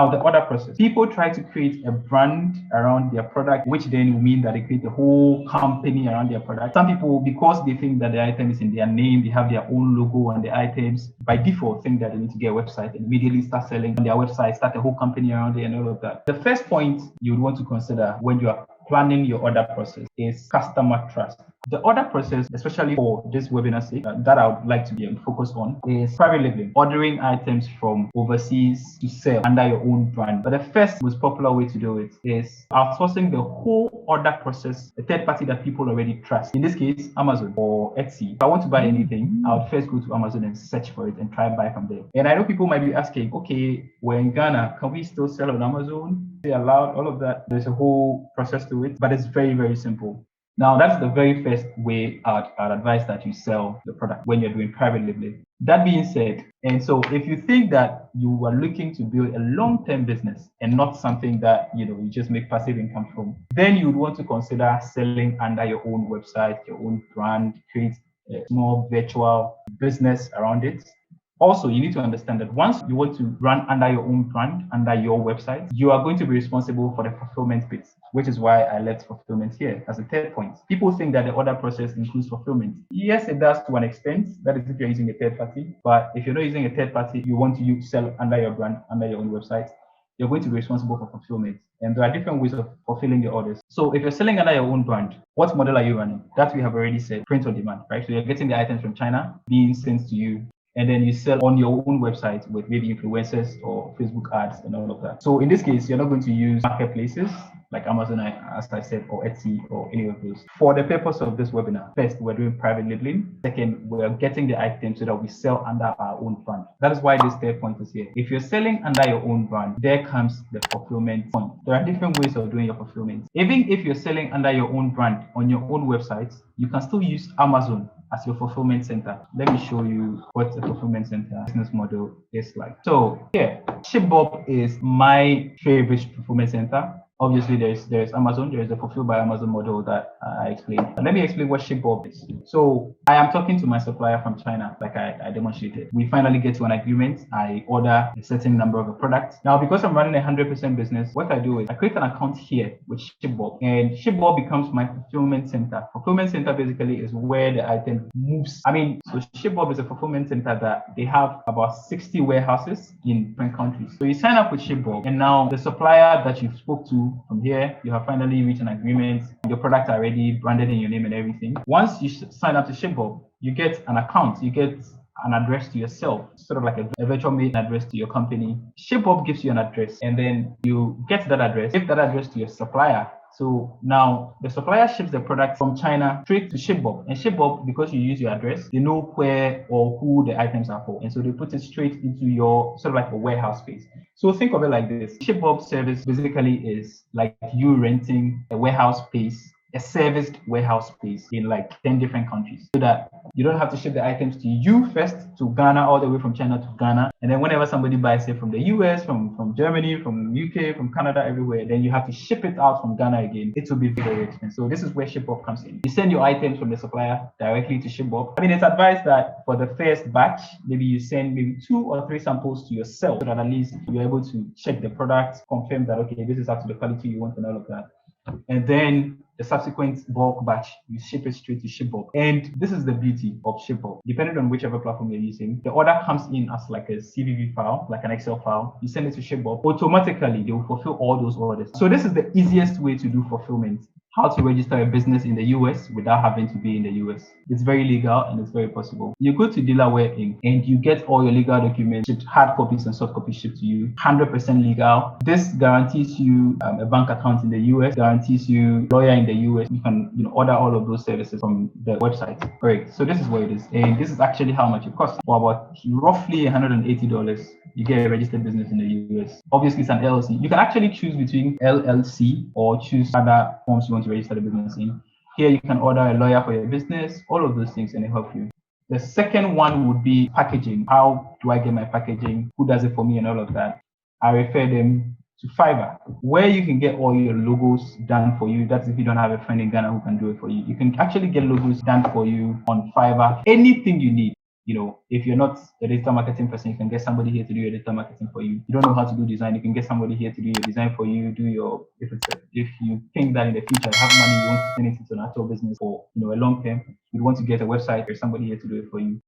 Now, the order process. People try to create a brand around their product, which then will mean that they create a whole company around their product. Some people, because they think that the item is in their name, they have their own logo on the items, by default think that they need to get a website and immediately start selling on their website, start a whole company around it and all of that. The first point you would want to consider when you are planning your order process is customer trust. The order process, especially for this webinar sake, that I would like to be focused on is private labeling, ordering items from overseas to sell under your own brand. But the first most popular way to do it is outsourcing the whole order process, a third party that people already trust. In this case, Amazon or Etsy. If I want to buy anything, I would first go to Amazon and search for it and try and buy from there. And I know people might be asking, okay, we're in Ghana, can we still sell on Amazon? They allowed all of that. There's a whole process to it, but it's very, very simple. Now, that's the very first way I'd advise that you sell the product when you're doing private labeling. That being said, and so if you think that you are looking to build a long-term business and not something that you just make passive income from, then you would want to consider selling under your own website, your own brand, create a small virtual business around it. Also, you need to understand that once you want to run under your own brand, under your website, you are going to be responsible for the fulfillment bit, which is why I left fulfillment here as a third point. People think that the order process includes fulfillment. Yes, it does to an extent. That is if you're using a third party. But if you're not using a third party, you want to sell under your brand, under your own website, you're going to be responsible for fulfillment. And there are different ways of fulfilling the orders. So if you're selling under your own brand, what model are you running? That we have already said, print on demand, right? So you're getting the items from China, being sent to you, and then you sell on your own website with maybe influencers or Facebook ads and all of that. So in this case, you're not going to use marketplaces like Amazon, as I said, or Etsy, or any of those. For the purpose of this webinar, first, we're doing private labeling. Second, we're getting the items so that we sell under our own brand. That is why this third point is here. If you're selling under your own brand, there comes the fulfillment point. There are different ways of doing your fulfillment. Even if you're selling under your own brand on your own website, you can still use Amazon as your fulfillment center. Let me show you what a fulfillment center business model is like. So here, ShipBob is my favorite fulfillment center. Obviously, there's Amazon. There is a fulfilled by Amazon model that I explained. Let me explain what ShipBob is. So I am talking to my supplier from China, like I demonstrated. We finally get to an agreement. I order a certain number of a product. Now, because I'm running a 100% business, what I do is I create an account here with ShipBob, and ShipBob becomes my fulfillment center. Fulfillment center basically is where the item moves. So ShipBob is a fulfillment center that they have about 60 warehouses in different countries. So you sign up with ShipBob, and now the supplier that you spoke to from here, you have finally reached an agreement. Your products are already branded in your name and everything. Once you sign up to ShipBob, you get an account, you get an address to yourself, sort of like a virtual mailing address to your company. ShipBob gives you an address, and then you get that address, give that address to your supplier. So now the supplier ships the product from China straight to ShipBob. And ShipBob, because you use your address, they know where or who the items are for. And so they put it straight into your sort of like a warehouse space. So think of it like this. ShipBob service basically is like you renting a warehouse space, a serviced warehouse space in like 10 different countries, so that you don't have to ship the items to you first, to Ghana, all the way from China to Ghana. And then whenever somebody buys it from the US, from Germany, from UK, from Canada, everywhere, then you have to ship it out from Ghana again. It will be very expensive. So this is where ShipBob comes in. You send your items from the supplier directly to ShipBob. It's advised that for the first batch, maybe you send maybe 2 or 3 samples to yourself, so that at least you're able to check the product, confirm that, okay, this is up to the quality you want and all of that. And then the subsequent bulk batch, you ship it straight to ShipBob. And this is the beauty of ShipBob. Depending on whichever platform you're using, the order comes in as like a CVV file, like an Excel file. You send it to ShipBob. Automatically, they will fulfill all those orders. So this is the easiest way to do fulfillment. How to register a business in the US without having to be in the US. It's very legal and it's very possible. You go to Delaware Inc. and you get all your legal documents shipped, hard copies and soft copies shipped to you, 100% legal. This guarantees you a bank account in the US, guarantees you a lawyer in the US. You can order all of those services from the website. Great. So this is what it is. And this is actually how much it costs. For about roughly $180, you get a registered business in the US. Obviously, it's an LLC. You can actually choose between LLC or choose other forms you want to register the business in. Here, you can order a lawyer for your business, all of those things, and they help you. The second one would be packaging. How do I get my packaging? Who does it for me and all of that? I refer them to Fiverr, where you can get all your logos done for you. That's if you don't have a friend in Ghana who can do it for you. You can actually get logos done for you on Fiverr, anything you need. if you're not a digital marketing person, you can get somebody here to do your digital marketing for you. You don't know how to do design, you can get somebody here to do your design for you. If you think that in the future you have money, you want to turn it into an actual business for a long term, you want to get a website, there's somebody here to do it for you.